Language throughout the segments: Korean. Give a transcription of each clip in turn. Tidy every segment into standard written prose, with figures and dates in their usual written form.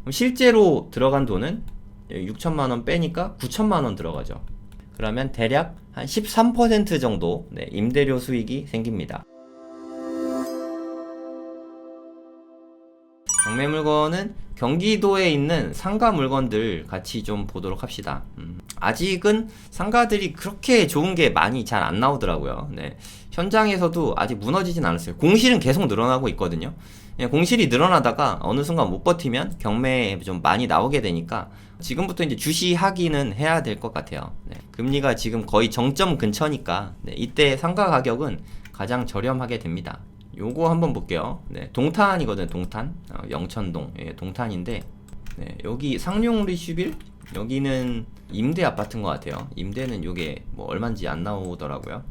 그럼 실제로 들어간 돈은 6천만원 빼니까 9천만원 들어가죠. 그러면 대략 한 13% 정도 임대료 수익이 생깁니다. 경매 물건은 경기도에 있는 상가 물건들 같이 좀 보도록 합시다. 아직은 상가들이 그렇게 좋은 게 많이 잘 안 나오더라고요. 네. 현장에서도 아직 무너지진 않았어요. 공실은 계속 늘어나고 있거든요. 공실이 늘어나다가 어느 순간 못 버티면 경매에 좀 많이 나오게 되니까 지금부터 이제 주시하기는 해야 될 것 같아요. 네. 금리가 지금 거의 정점 근처니까 이때 상가 가격은 가장 저렴하게 됩니다. 요거 한번 볼게요. 네, 동탄이거든. 동탄 영천동. 예, 동탄인데 여기 상용 리슈빌 여기는 임대 아파트인 것 같아요. 임대는 요게 뭐 얼마인지 안 나오더라고요.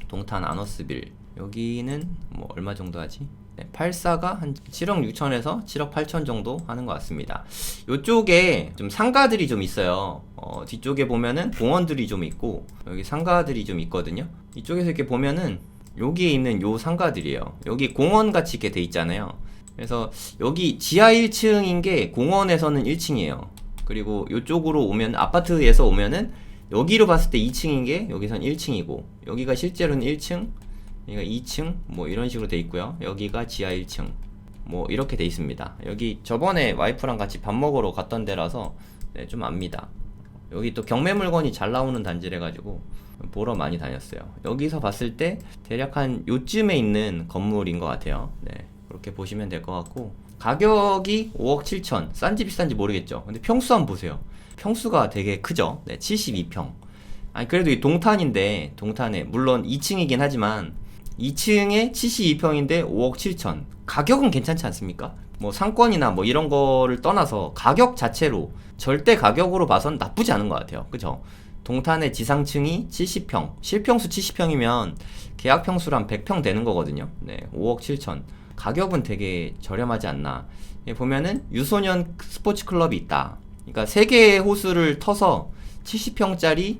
동탄 아너스빌 여기는 뭐 얼마 정도 하지? 84가 한 7억 6천에서 7억 8천 정도 하는 것 같습니다. 요쪽에 좀 상가들이 좀 있어요. 뒤쪽에 보면은 공원들이 좀 있고 여기 상가들이 좀 있거든요. 이쪽에서 이렇게 보면은 여기에 있는 요 상가들이에요. 여기 공원 같이 이렇게 돼 있잖아요. 그래서 여기 지하 1층인 게 공원에서는 1층이에요. 그리고 요쪽으로 오면 아파트에서 오면은 여기로 봤을 때 2층인 게 여기선 1층이고 여기가 실제로는 1층, 여기가 2층 뭐 이런 식으로 돼 있고요. 여기가 지하 1층 뭐 이렇게 돼 있습니다. 여기 저번에 와이프랑 같이 밥 먹으러 갔던 데라서 좀 압니다. 여기 또 경매 물건이 잘 나오는 단지래 가지고 보러 많이 다녔어요. 여기서 봤을 때 대략 한 요쯤에 있는 건물인 것 같아요. 네, 그렇게 보시면 될 것 같고 가격이 5억 7천. 싼지 비싼지 모르겠죠. 근데 평수 한번 보세요. 평수가 되게 크죠. 네, 72평. 아니 그래도 이 동탄인데 동탄에 물론 2층이긴 하지만 2층에 72평인데 5억 7천. 가격은 괜찮지 않습니까? 뭐 상권이나 뭐 이런 거를 떠나서 가격 자체로 절대 가격으로 봐선 나쁘지 않은 것 같아요. 그죠? 동탄의 지상층이 70평, 실평수 70평이면 계약 평수로 한 100평 되는 거거든요. 네, 5억 7천. 가격은 되게 저렴하지 않나. 보면은 유소년 스포츠 클럽이 있다. 그러니까 3개의 호수를 터서 70평짜리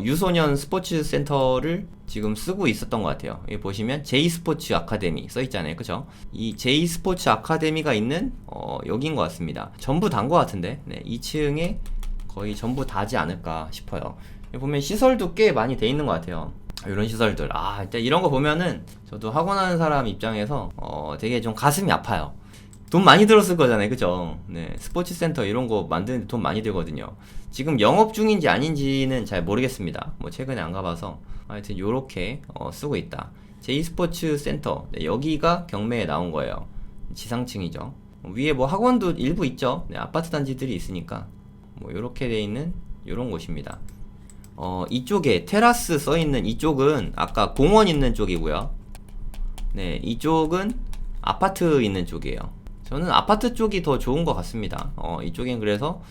유소년 스포츠 센터를 지금 쓰고 있었던 것 같아요. 여기 보시면 J스포츠 아카데미 써있잖아요. 그죠? 이 J스포츠 아카데미가 있는 여기인 것 같습니다. 전부 단 것 같은데 2층에 거의 전부 다지 않을까 싶어요. 여기 보면 시설도 꽤 많이 돼 있는 것 같아요. 이런 시설들 일단 이런 거 보면은 저도 학원하는 사람 입장에서 되게 좀 가슴이 아파요. 돈 많이 들었을 거잖아요. 그죠? 네, 스포츠 센터 이런 거 만드는데 돈 많이 들거든요. 지금 영업 중인지 아닌지는 잘 모르겠습니다. 뭐 최근에 안 가봐서 하여튼 요렇게 쓰고 있다. J스포츠 센터. 네, 여기가 경매에 나온 거예요. 지상층이죠. 위에 뭐 학원도 일부 있죠. 네, 아파트 단지들이 있으니까 뭐 요렇게 돼 있는 요런 곳입니다. 이쪽에 테라스 써있는 이쪽은 아까 공원 있는 쪽이고요. 네, 이쪽은 아파트 있는 쪽이에요. 저는 아파트 쪽이 더 좋은 것 같습니다. 이쪽엔 그래서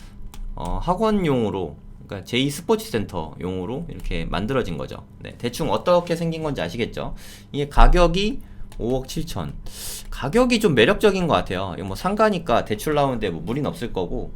학원용으로, 그러니까 J스포츠센터용으로 이렇게 만들어진 거죠. 네, 대충 어떻게 생긴 건지 아시겠죠? 이게 가격이 5억 7천. 가격이 좀 매력적인 것 같아요. 이거 뭐 상가니까 대출 나오는데 뭐 무리는 없을 거고,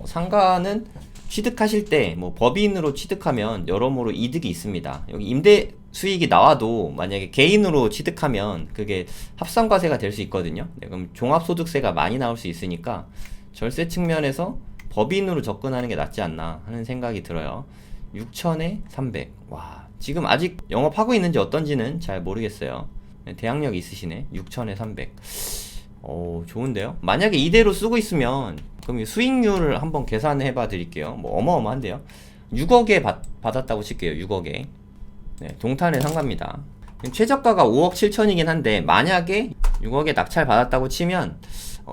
상가는 취득하실 때 뭐 법인으로 취득하면 여러모로 이득이 있습니다. 여기 임대 수익이 나와도 만약에 개인으로 취득하면 그게 합산과세가 될 수 있거든요. 네, 그럼 종합소득세가 많이 나올 수 있으니까 절세 측면에서 법인으로 접근하는 게 낫지 않나 하는 생각이 들어요. 6천에 300. 와, 지금 아직 영업하고 있는지 어떤지는 잘 모르겠어요. 네, 대항력 있으시네. 6천에 300. 좋은데요? 만약에 이대로 쓰고 있으면 그럼 수익률을 한번 계산해 봐 드릴게요. 뭐 어마어마한데요. 6억에 받았다고 칠게요. 6억에. 네, 동탄에 상가입니다. 최저가가 5억 7천이긴 한데 만약에 6억에 낙찰 받았다고 치면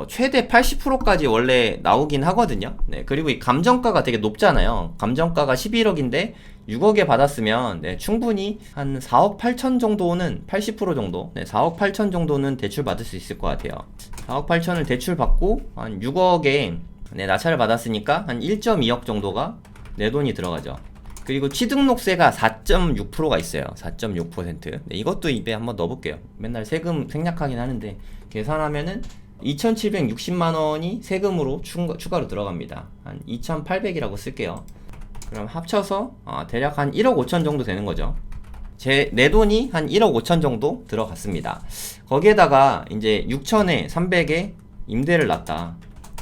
최대 80%까지 원래 나오긴 하거든요. 네, 그리고 이 감정가가 되게 높잖아요. 감정가가 11억인데 6억에 받았으면 충분히 한 4억 8천 정도는 80% 정도 4억 8천 정도는 대출 받을 수 있을 것 같아요. 4억 8천을 대출 받고 한 6억에 낙찰을 받았으니까 한 1.2억 정도가 내 돈이 들어가죠. 그리고 취등록세가 4.6%가 있어요. 4.6%. 이것도 입에 한번 넣어볼게요. 맨날 세금 생략하긴 하는데 계산하면은 2,760만원이 세금으로 추가로 들어갑니다. 한 2,800이라고 쓸게요. 그럼 합쳐서 대략 한 1억 5천 정도 되는 거죠. 내 돈이 한 1억 5천 정도 들어갔습니다. 거기에다가 이제 6천에 300에 임대를 놨다.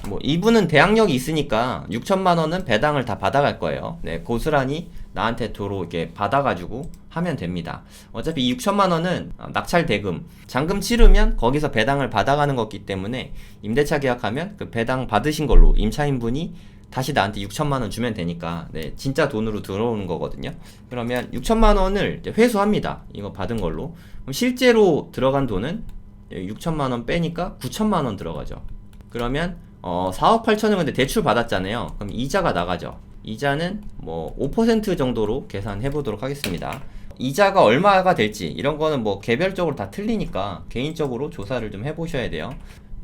뭐 이분은 대항력이 있으니까 6천만 원은 배당을 다 받아갈 거예요. 네, 고스란히 나한테 도로 이렇게 받아가지고 하면 됩니다. 어차피 이 6천만 원은 낙찰 대금, 잔금 치르면 거기서 배당을 받아가는 거기 때문에 임대차 계약하면 그 배당 받으신 걸로 임차인분이 다시 나한테 6천만 원 주면 되니까 네, 진짜 돈으로 들어오는 거거든요. 그러면 6천만 원을 이제 회수합니다. 이거 받은 걸로. 그럼 실제로 들어간 돈은 6천만 원 빼니까 9천만 원 들어가죠. 그러면 4억 8천은 근데 대출 받았잖아요. 그럼 이자가 나가죠. 이자는 뭐 5% 정도로 계산해 보도록 하겠습니다. 이자가 얼마가 될지 이런 거는 뭐 개별적으로 다 틀리니까 개인적으로 조사를 좀 해보셔야 돼요.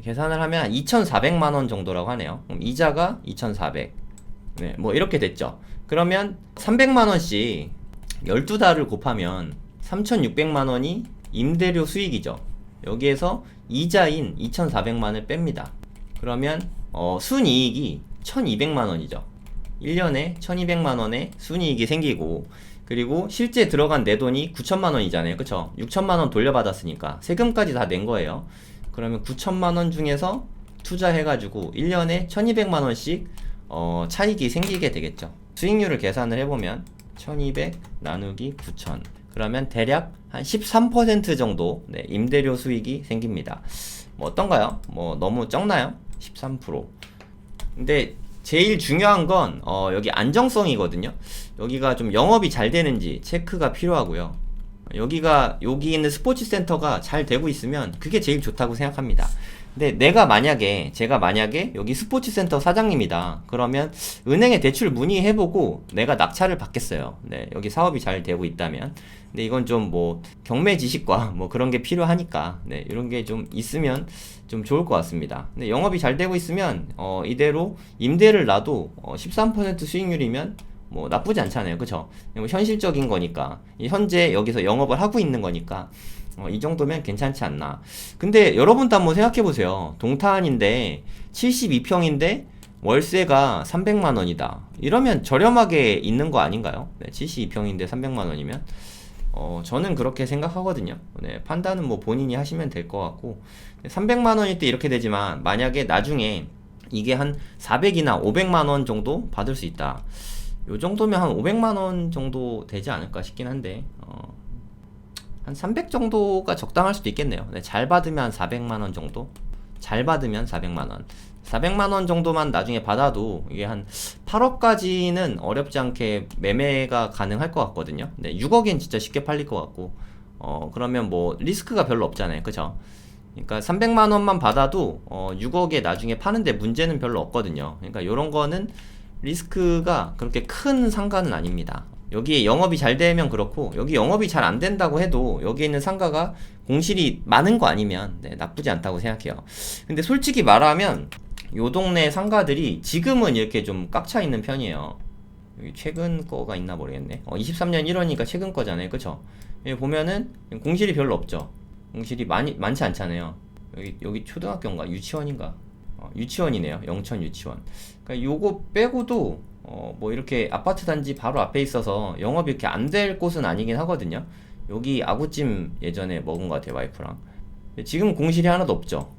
계산을 하면 2,400만 원 정도라고 하네요. 그럼 이자가 2,400. 네, 뭐 이렇게 됐죠. 그러면 300만 원씩 12달을 곱하면 3,600만 원이 임대료 수익이죠. 여기에서 이자인 2,400만을 뺍니다. 그러면 순이익이 1,200만 원이죠. 1년에 1,200만 원의 순이익이 생기고, 그리고 실제 들어간 내 돈이 9천만 원이잖아요. 그쵸? 6천만 원 돌려받았으니까 세금까지 다 낸 거예요. 그러면 9천만 원 중에서 투자해가지고 1년에 1,200만 원씩 차익이 생기게 되겠죠. 수익률을 계산을 해보면 1,200 나누기 9천, 그러면 대략 한 13% 정도 네, 임대료 수익이 생깁니다. 뭐 어떤가요? 뭐 너무 적나요? 13%. 근데 제일 중요한 건 여기 안정성이거든요. 여기가 좀 영업이 잘 되는지 체크가 필요하고요. 여기 있는 스포츠 센터가 잘 되고 있으면 그게 제일 좋다고 생각합니다. 근데 제가 만약에 여기 스포츠 센터 사장님이다. 그러면 은행에 대출 문의해보고 내가 낙찰을 받겠어요. 네, 여기 사업이 잘 되고 있다면. 근데 이건 좀 뭐 경매 지식과 뭐 그런 게 필요하니까 네, 이런 게 좀 있으면 좀 좋을 것 같습니다. 근데 영업이 잘 되고 있으면 이대로 임대를 놔도 13% 수익률이면 뭐 나쁘지 않잖아요. 그쵸? 뭐 현실적인 거니까 현재 여기서 영업을 하고 있는 거니까 이 정도면 괜찮지 않나. 근데 여러분도 한번 생각해보세요. 동탄인데 72평인데 월세가 300만 원이다. 이러면 저렴하게 있는 거 아닌가요? 네, 72평인데 300만 원이면 저는 그렇게 생각하거든요. 네, 판단은 뭐 본인이 하시면 될 것 같고, 300만 원일 때 이렇게 되지만 만약에 나중에 이게 한 400이나 500만 원 정도 받을 수 있다. 요 정도면 한 500만 원 정도 되지 않을까 싶긴 한데 한 300 정도가 적당할 수도 있겠네요. 네, 잘 받으면 한 400만 원 정도? 잘 받으면 400만 원. 400만 원 정도만 나중에 받아도 이게 한 8억까지는 어렵지 않게 매매가 가능할 것 같거든요. 네, 6억엔 진짜 쉽게 팔릴 것 같고, 그러면 뭐 리스크가 별로 없잖아요. 그쵸? 그러니까 300만 원만 받아도 6억에 나중에 파는데 문제는 별로 없거든요. 그러니까 요런 거는 리스크가 그렇게 큰 상가는 아닙니다. 여기 영업이 잘 되면 그렇고, 여기 영업이 잘 안 된다고 해도 여기 있는 상가가 공실이 많은 거 아니면 네, 나쁘지 않다고 생각해요. 근데 솔직히 말하면 요 동네 상가들이 지금은 이렇게 좀 꽉 차 있는 편이에요. 여기 최근 거가 있나 모르겠네. 23년 1월이니까 최근 거잖아요. 그쵸? 여기 보면은 공실이 별로 없죠. 공실이 많지 않잖아요. 여기 초등학교인가 유치원인가? 유치원이네요. 영천 유치원. 그러니까 요거 빼고도 뭐 이렇게 아파트 단지 바로 앞에 있어서 영업이 이렇게 안 될 곳은 아니긴 하거든요. 여기 아구찜 예전에 먹은 것 같아요, 와이프랑. 지금 공실이 하나도 없죠.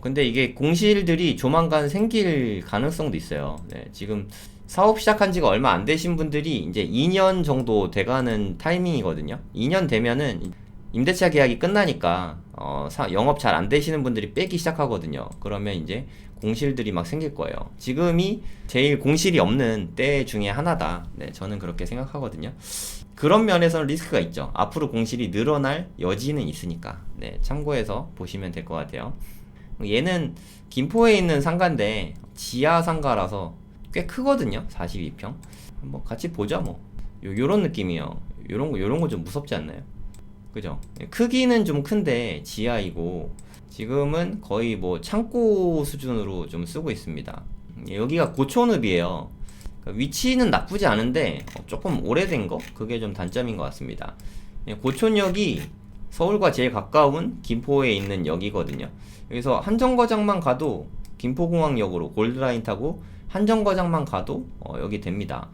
근데 이게 공실들이 조만간 생길 가능성도 있어요. 네, 지금 사업 시작한 지가 얼마 안 되신 분들이 이제 2년 정도 돼가는 타이밍이거든요. 2년 되면은 임대차 계약이 끝나니까 영업 잘 안 되시는 분들이 빼기 시작하거든요. 그러면 이제 공실들이 막 생길 거예요. 지금이 제일 공실이 없는 때 중에 하나다. 네, 저는 그렇게 생각하거든요. 그런 면에서는 리스크가 있죠. 앞으로 공실이 늘어날 여지는 있으니까. 네, 참고해서 보시면 될 것 같아요. 얘는 김포에 있는 상가인데 지하 상가라서 꽤 크거든요. 42평. 한번 같이 보자 뭐. 요런 느낌이에요. 요런 거 좀 무섭지 않나요? 그죠? 크기는 좀 큰데 지하이고, 지금은 거의 뭐 창고 수준으로 좀 쓰고 있습니다. 여기가 고촌읍이에요. 그러니까 위치는 나쁘지 않은데 조금 오래된 거? 그게 좀 단점인 것 같습니다. 고촌역이 서울과 제일 가까운 김포에 있는 역이거든요. 여기서 한정거장만 가도 김포공항역으로 골드라인 타고 한정거장만 가도 여기 됩니다.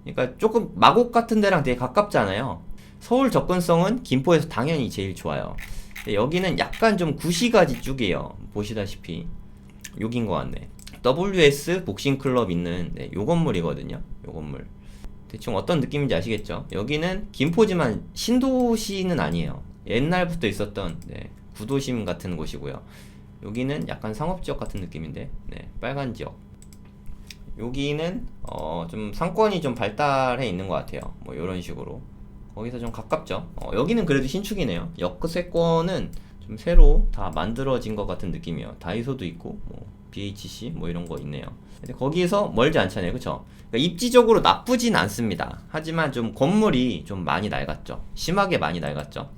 그러니까 조금 마곡 같은 데랑 되게 가깝잖아요. 서울 접근성은 김포에서 당연히 제일 좋아요. 여기는 약간 좀 구시가지 쪽이에요. 보시다시피 여긴 것 같네. WS 복싱 클럽 있는 네, 요 건물이거든요. 요 건물. 대충 어떤 느낌인지 아시겠죠? 여기는 김포지만 신도시는 아니에요. 옛날부터 있었던 네, 구도심 같은 곳이고요. 여기는 약간 상업지역 같은 느낌인데 네, 빨간 지역. 여기는 좀 상권이 좀 발달해 있는 것 같아요. 뭐 이런 식으로 거기서 좀 가깝죠. 여기는 그래도 신축이네요. 역세권은 좀 새로 다 만들어진 것 같은 느낌이에요. 다이소도 있고 뭐 BHC 뭐 이런 거 있네요. 근데 거기서 멀지 않잖아요, 그쵸? 그러니까 입지적으로 나쁘진 않습니다. 하지만 좀 건물이 좀 많이 낡았죠. 심하게 많이 낡았죠.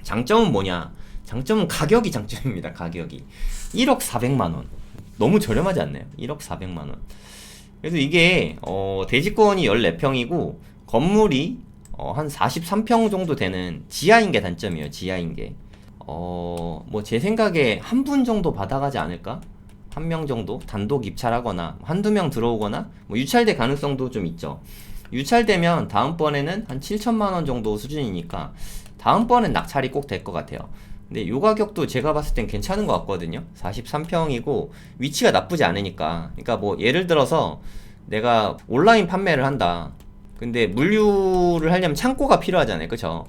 장점은 뭐냐? 장점은 가격이 장점입니다. 가격이 1억 400만원 너무 저렴하지 않나요? 1억 400만원. 그래서 이게 대지권이 14평이고 건물이 한 43평 정도 되는 지하인 게 단점이에요. 지하인 게. 뭐 제 생각에 한 분 정도 받아가지 않을까? 한 명 정도 단독 입찰하거나 한두 명 들어오거나 뭐 유찰될 가능성도 좀 있죠. 유찰되면 다음번에는 한 7천만원 정도 수준이니까 다음번엔 낙찰이 꼭 될 것 같아요. 근데 요 가격도 제가 봤을 땐 괜찮은 것 같거든요. 43평이고 위치가 나쁘지 않으니까. 그러니까 뭐 예를 들어서 내가 온라인 판매를 한다. 근데 물류를 하려면 창고가 필요하잖아요, 그쵸?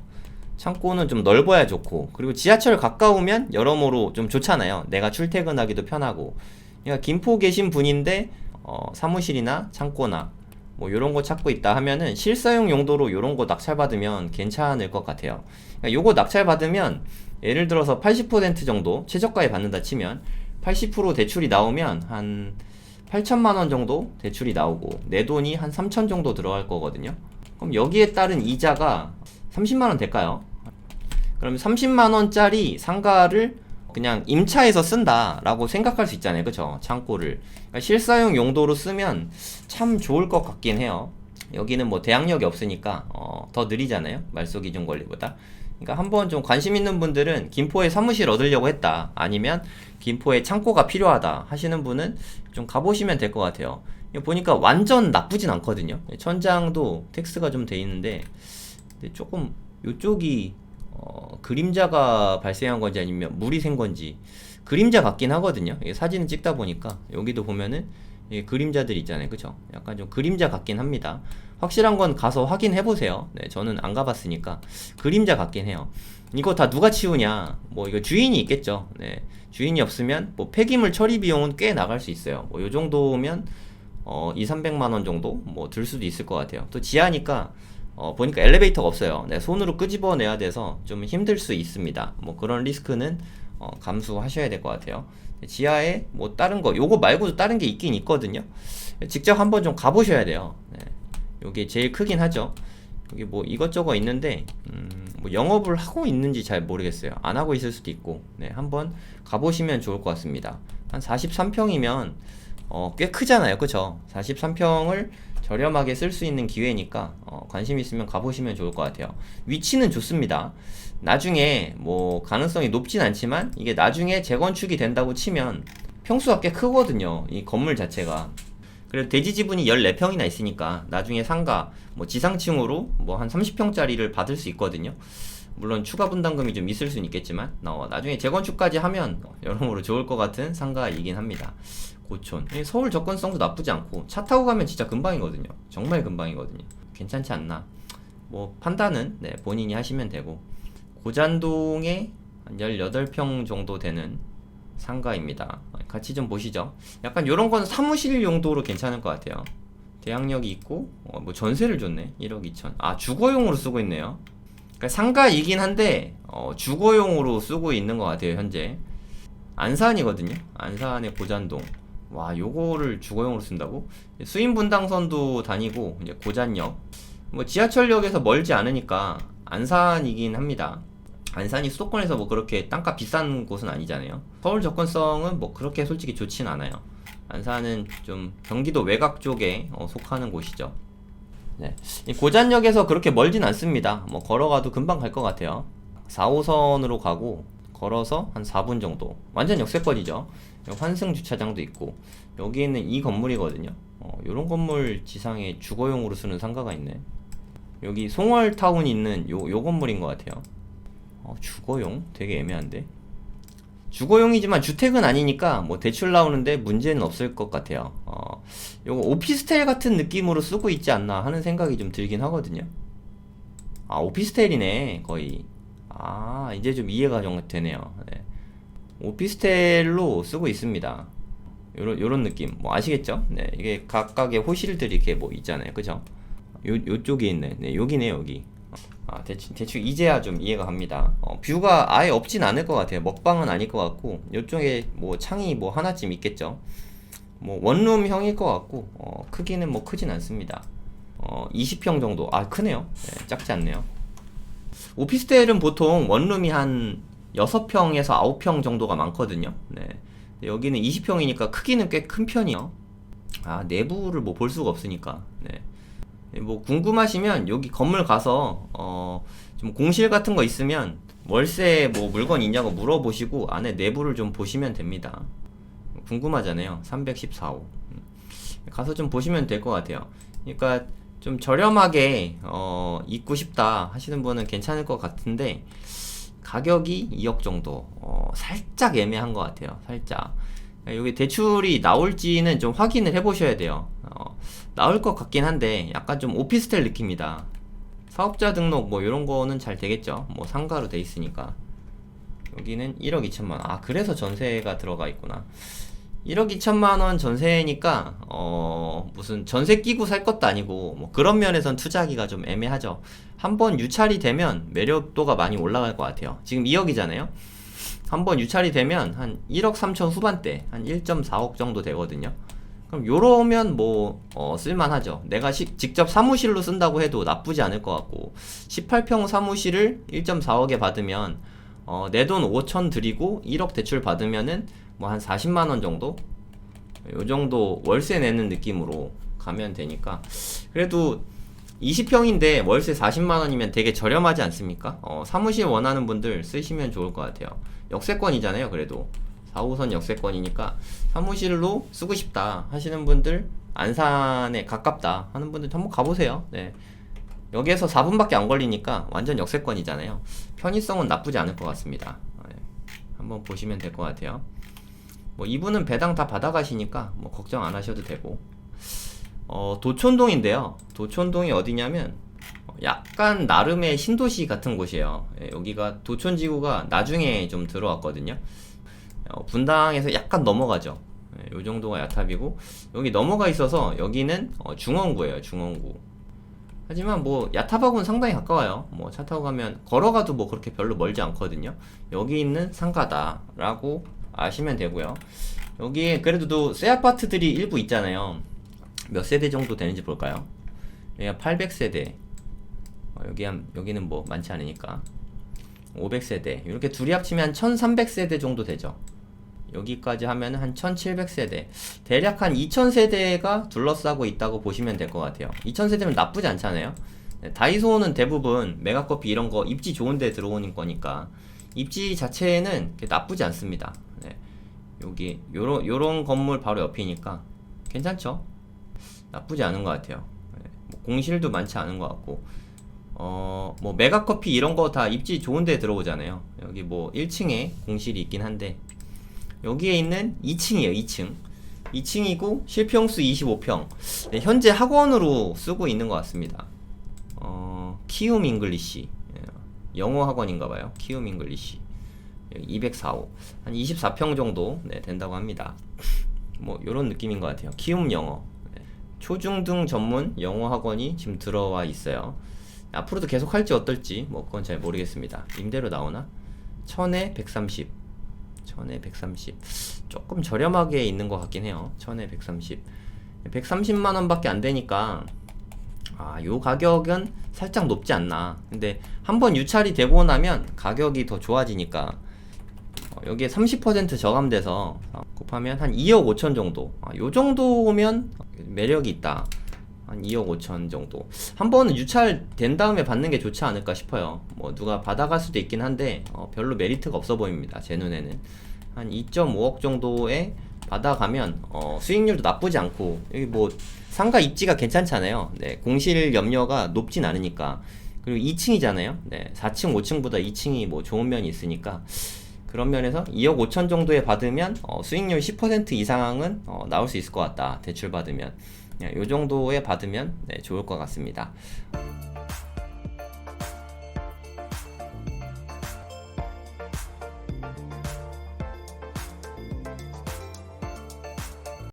창고는 좀 넓어야 좋고, 그리고 지하철 가까우면 여러모로 좀 좋잖아요. 내가 출퇴근하기도 편하고. 그러니까 김포 계신 분인데 사무실이나 창고나 뭐 요런 거 찾고 있다 하면은 실사용 용도로 요런 거 낙찰받으면 괜찮을 것 같아요. 그러니까 요거 낙찰받으면 예를 들어서 80% 정도 최저가에 받는다 치면 80% 대출이 나오면 한 8천만원 정도 대출이 나오고 내 돈이 한 3천 정도 들어갈 거거든요. 그럼 여기에 따른 이자가 30만원 될까요? 그럼 30만원짜리 상가를 그냥 임차해서 쓴다 라고 생각할 수 있잖아요, 그쵸? 창고를. 그러니까 실사용 용도로 쓰면 참 좋을 것 같긴 해요. 여기는 뭐 대항력이 없으니까 더 느리잖아요, 말소기준 권리보다. 그러니까 한번 좀 관심 있는 분들은 김포에 사무실 얻으려고 했다, 아니면 김포에 창고가 필요하다 하시는 분은 좀 가보시면 될 것 같아요. 보니까 완전 나쁘진 않거든요. 천장도 텍스가 좀 돼 있는데 조금 요쪽이 그림자가 발생한 건지 아니면 물이 샌 건지 그림자 같긴 하거든요. 사진을 찍다 보니까 여기도 보면은 그림자들 있잖아요, 그쵸? 약간 좀 그림자 같긴 합니다. 확실한 건 가서 확인해 보세요. 네, 저는 안 가봤으니까 그림자 같긴 해요. 이거 다 누가 치우냐? 뭐 이거 주인이 있겠죠. 네, 주인이 없으면 뭐 폐기물 처리 비용은 꽤 나갈 수 있어요. 뭐 요 정도면 200~300만 원 정도 뭐 들 수도 있을 것 같아요. 또 지하니까 보니까 엘리베이터가 없어요. 네, 손으로 끄집어내야 돼서 좀 힘들 수 있습니다. 뭐 그런 리스크는 감수하셔야 될 것 같아요. 지하에 뭐 다른 거 요거 말고도 다른 게 있긴 있거든요. 직접 한번 좀 가보셔야 돼요. 네, 요게 제일 크긴 하죠. 여기 뭐 이것저것 있는데 뭐 영업을 하고 있는지 잘 모르겠어요. 안 하고 있을 수도 있고. 네, 한번 가보시면 좋을 것 같습니다. 한 43평이면 꽤 크잖아요, 그쵸? 43평을 저렴하게 쓸 수 있는 기회니까 관심 있으면 가보시면 좋을 것 같아요. 위치는 좋습니다. 나중에 뭐 가능성이 높진 않지만 이게 나중에 재건축이 된다고 치면 평수가 꽤 크거든요, 이 건물 자체가. 그래도 대지 지분이 14평이나 있으니까 나중에 상가 뭐 지상층으로 뭐 한 30평짜리를 받을 수 있거든요. 물론 추가 분담금이 좀 있을 수는 있겠지만 나중에 재건축까지 하면 여러모로 좋을 것 같은 상가이긴 합니다. 고촌. 서울 접근성도 나쁘지 않고 차 타고 가면 진짜 금방이거든요. 정말 금방이거든요. 괜찮지 않나? 뭐 판단은 네, 본인이 하시면 되고. 고잔동에 한 18평 정도 되는 상가입니다. 같이 좀 보시죠. 약간 요런 건 사무실 용도로 괜찮을 것 같아요. 대항력이 있고 뭐 전세를 줬네. 1억 2천. 아, 주거용으로 쓰고 있네요. 그러니까 상가이긴 한데 주거용으로 쓰고 있는 것 같아요, 현재. 안산이거든요. 안산의 고잔동. 와, 요거를 주거용으로 쓴다고? 수인분당선도 다니고 이제 고잔역, 뭐 지하철역에서 멀지 않으니까 안산이긴 합니다. 안산이 수도권에서 뭐 그렇게 땅값 비싼 곳은 아니잖아요. 서울 접근성은 뭐 그렇게 솔직히 좋진 않아요. 안산은 좀 경기도 외곽 쪽에 속하는 곳이죠. 네. 이 고잔역에서 그렇게 멀진 않습니다. 뭐 걸어가도 금방 갈 것 같아요. 4호선으로 가고 걸어서 한 4분 정도. 완전 역세권이죠. 환승 주차장도 있고. 여기는 이 건물이거든요. 요런 건물 지상에 주거용으로 쓰는 상가가 있네. 여기 송월타운 있는 요 건물인 것 같아요. 주거용? 되게 애매한데? 주거용이지만 주택은 아니니까 뭐 대출 나오는데 문제는 없을 것 같아요. 요거 오피스텔 같은 느낌으로 쓰고 있지 않나 하는 생각이 좀 들긴 하거든요. 아, 오피스텔이네, 거의. 아, 이제 좀 이해가 좀 되네요. 네. 오피스텔로 쓰고 있습니다. 요런 느낌. 뭐 아시겠죠? 네, 이게 각각의 호실들이 이렇게 뭐 있잖아요. 그죠? 요쪽에 있네. 네, 여기네, 여기. 아, 대충 이제야 좀 이해가 갑니다. 뷰가 아예 없진 않을 것 같아요. 먹방은 아닐 것 같고, 요쪽에 뭐 창이 뭐 하나쯤 있겠죠. 뭐 원룸형일 것 같고, 크기는 뭐 크진 않습니다. 20평 정도. 아, 크네요. 네, 작지 않네요. 오피스텔은 보통 원룸이 한 6평에서 9평 정도가 많거든요. 네. 여기는 20평이니까 크기는 꽤 큰 편이요. 아, 내부를 뭐 볼 수가 없으니까. 네. 뭐 궁금하시면 여기 건물 가서 좀 공실 같은 거 있으면 월세 뭐 물건 있냐고 물어보시고 안에 내부를 좀 보시면 됩니다. 궁금하잖아요. 314호. 가서 좀 보시면 될 것 같아요. 그러니까 좀 저렴하게 입고 싶다 하시는 분은 괜찮을 것 같은데 가격이 2억 정도. 살짝 애매한 것 같아요. 살짝. 여기 대출이 나올지는 좀 확인을 해보셔야 돼요. 나올 것 같긴 한데 약간 좀 오피스텔 느낌이다. 사업자 등록 뭐 이런 거는 잘 되겠죠. 뭐 상가로 돼 있으니까. 여기는 1억 2천만 원. 아, 그래서 전세가 들어가 있구나. 1억 2천만 원 전세니까 무슨 전세 끼고 살 것도 아니고 뭐 그런 면에선 투자하기가 좀 애매하죠. 한번 유찰이 되면 매력도가 많이 올라갈 것 같아요. 지금 2억이잖아요. 한번 유찰이 되면 한 1억 3천 후반대, 한 1.4억 정도 되거든요. 그럼 요러면 뭐 쓸만하죠. 내가 직접 사무실로 쓴다고 해도 나쁘지 않을 것 같고 18평 사무실을 1.4억에 받으면 내 돈 5천 드리고 1억 대출 받으면은 뭐 한 40만원 정도? 요 정도 월세 내는 느낌으로 가면 되니까 그래도 20평인데 월세 40만원이면 되게 저렴하지 않습니까? 사무실 원하는 분들 쓰시면 좋을 것 같아요. 역세권이잖아요. 그래도 4호선 역세권이니까 사무실로 쓰고 싶다 하시는 분들, 안산에 가깝다 하는 분들 한번 가보세요. 네. 여기에서 4분밖에 안 걸리니까 완전 역세권이잖아요. 편의성은 나쁘지 않을 것 같습니다. 네. 한번 보시면 될 것 같아요. 뭐 이분은 배당 다 받아가시니까 뭐 걱정 안 하셔도 되고. 도촌동인데요. 도촌동이 어디냐면 약간 나름의 신도시 같은 곳이에요. 예, 여기가 도촌지구가 나중에 좀 들어왔거든요. 분당에서 약간 넘어가죠. 예, 요 정도가 야탑이고 여기 넘어가 있어서 여기는 중원구예요. 중원구. 하지만 뭐 야탑하고는 상당히 가까워요. 뭐 차 타고 가면 걸어가도 뭐 그렇게 별로 멀지 않거든요. 여기 있는 상가다라고 아시면 되고요. 여기에 그래도 새 아파트들이 일부 있잖아요. 몇 세대 정도 되는지 볼까요? 여기가 800세대. 여기는 뭐 많지 않으니까 500세대. 이렇게 둘이 합치면 한 1300세대 정도 되죠. 여기까지 하면 한 1700세대. 대략 한 2000세대가 둘러싸고 있다고 보시면 될 것 같아요. 2000세대면 나쁘지 않잖아요. 네, 다이소는 대부분 메가커피 이런 거 입지 좋은데 들어오는 거니까 입지 자체는 나쁘지 않습니다. 네, 여기 요런 건물 바로 옆이니까 괜찮죠? 나쁘지 않은 것 같아요. 네, 뭐 공실도 많지 않은 것 같고 뭐 메가커피 이런 거 다 입지 좋은데 들어오잖아요. 여기 뭐 1층에 공실이 있긴 한데 여기에 있는 2층이에요. 2층이고 실평수 25평. 네, 현재 학원으로 쓰고 있는 것 같습니다. 키움 잉글리시 영어 학원인가봐요. 키움 잉글리시 204호 한 24평 정도 네, 된다고 합니다. 뭐 요런 느낌인 것 같아요. 키움 영어 네. 초중등 전문 영어 학원이 지금 들어와 있어요. 앞으로도 계속 할지 어떨지 뭐 그건 잘 모르겠습니다. 임대료 나오나? 1000에 130 조금 저렴하게 있는 것 같긴 해요. 1000에 130만원 밖에 안 되니까 요 가격은 살짝 높지 않나. 근데 한번 유찰이 되고 나면 가격이 더 좋아지니까 여기에 30% 저감돼서 곱하면 한 2억 5천 정도. 요 정도면 매력이 있다. 한 2억 5천 정도. 한 번은 유찰 된 다음에 받는 게 좋지 않을까 싶어요. 뭐 누가 받아갈 수도 있긴 한데 별로 메리트가 없어 보입니다. 제 눈에는 한 2.5억 정도에 받아가면 수익률도 나쁘지 않고 여기 뭐 상가 입지가 괜찮잖아요. 네, 공실 염려가 높진 않으니까. 그리고 2층이잖아요. 네, 4층 5층보다 2층이 뭐 좋은 면이 있으니까 그런 면에서 2억 5천 정도에 받으면 수익률 10% 이상은 나올 수 있을 것 같다. 대출 받으면 이 정도에 받으면 네, 좋을 것 같습니다.